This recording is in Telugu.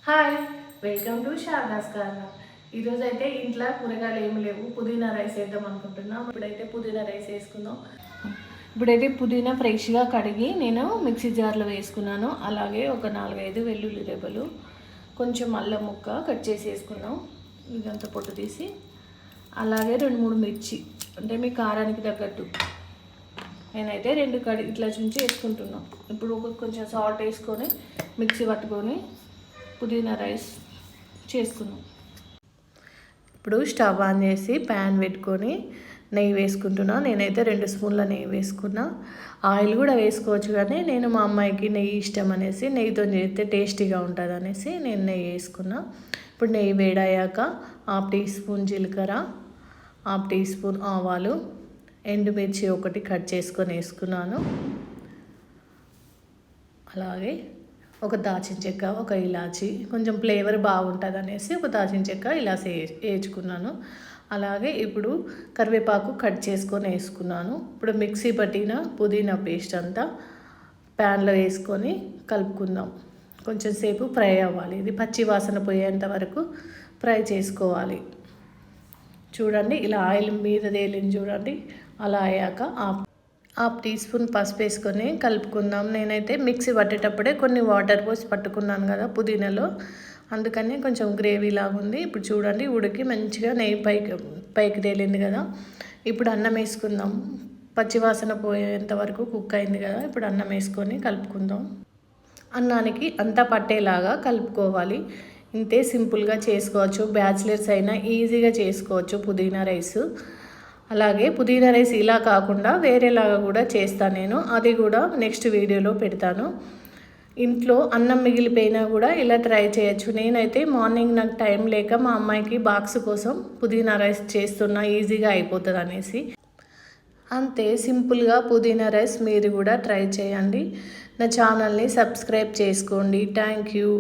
Hi, welcome to Sharada's corner. ఈరోజు అయితే ఇంట్లో కూరగాయలు ఏమి లేవు, పుదీనా రైస్ వేద్దాం అనుకుంటున్నాం. ఇప్పుడైతే పుదీనా రైస్ వేసుకుందాం. ఇప్పుడైతే పుదీనా ఫ్రెష్గా కడిగి నేను మిక్సీ జార్లో వేసుకున్నాను. అలాగే ఒక 4-5 వెల్లుల్లి రెబ్బలు, కొంచెం అల్లం ముక్క కట్ చేసి వేసుకున్నాం. ఇదంతా పొట్టు తీసి, అలాగే 2-3 మిర్చి, అంటే మీ కారానికి తగ్గట్టు. నేనైతే 2 ఇట్లా చుంచి వేసుకుంటున్నాం. ఇప్పుడు కొంచెం సాల్ట్ వేసుకొని మిక్సీ పట్టుకొని పుదీనా రైస్ చేసుకున్నాం. ఇప్పుడు స్టవ్ ఆన్ చేసి ప్యాన్ పెట్టుకొని నెయ్యి వేసుకుంటున్నా. నేనైతే 2 స్పూన్ల నెయ్యి వేసుకున్నా. ఆయిల్ కూడా వేసుకోవచ్చు, కానీ నేను మా అమ్మాయికి నెయ్యి ఇష్టం అనేసి, నెయ్యితో చేస్తే టేస్టీగా ఉంటుంది అనేసి నేను నెయ్యి వేసుకున్నా. ఇప్పుడు నెయ్యి వేడయ్యాక 1/2 టీ స్పూన్ జీలకర్ర, 1/2 టీ స్పూన్ ఆవాలు, ఎండుమిర్చి ఒకటి కట్ చేసుకొని వేసుకున్నాను. అలాగే ఒక దాచిన చెక్క, ఒక ఇలాచి, కొంచెం ఫ్లేవర్ బాగుంటుంది అనేసి ఒక దాచిన చెక్క ఇలా వేసుకున్నాను. అలాగే ఇప్పుడు కరివేపాకు కట్ చేసుకొని వేసుకున్నాను. ఇప్పుడు మిక్సీ పట్టిన పుదీనా పేస్ట్ అంతా ప్యాన్లో వేసుకొని కలుపుకుందాం. కొంచెం సేపు ఫ్రై అవ్వాలి. ఇది పచ్చి వాసన పోయేంత వరకు ఫ్రై చేసుకోవాలి. చూడండి, ఇలా ఆయిల్ మీద తేలింది చూడండి. అలా అయ్యాక 1/2 టీ స్పూన్ పసుపు వేసుకొని కలుపుకుందాం. నేనైతే మిక్సీ పట్టేటప్పుడే కొన్ని వాటర్ పోసి పట్టుకున్నాను కదా పుదీనాలో, అందుకని కొంచెం గ్రేవీ లాగా ఉంది. ఇప్పుడు చూడండి, ఉడికి మంచిగా నెయ్యి పైకి తేలింది కదా. ఇప్పుడు అన్నం వేసుకుందాం. పచ్చివాసన పోయేంత వరకు కుక్ అయింది కదా. ఇప్పుడు అన్నం వేసుకొని కలుపుకుందాం. అన్నానికి అంతా పట్టేలాగా కలుపుకోవాలి. ఇంతే సింపుల్గా చేసుకోవచ్చు. బ్యాచిలర్స్ అయినా ఈజీగా చేసుకోవచ్చు పుదీనా రైస్. అలాగే పుదీనా రైస్ ఇలా కాకుండా వేరేలాగా కూడా చేస్తాను నేను, అది కూడా నెక్స్ట్ వీడియోలో పెడతాను. ఇంట్లో అన్నం మిగిలిపోయినా కూడా ఇలా ట్రై చేయొచ్చు. నేనైతే మార్నింగ్ నాకు టైం లేక మా అమ్మాయికి బాక్స్ కోసం పుదీనా రైస్ చేస్తున్నా, ఈజీగా అయిపోతుంది అనేసి. అంతే సింపుల్గా పుదీనా రైస్ మీరు కూడా ట్రై చేయండి. నా ఛానల్ని సబ్స్క్రైబ్ చేసుకోండి. Thank you.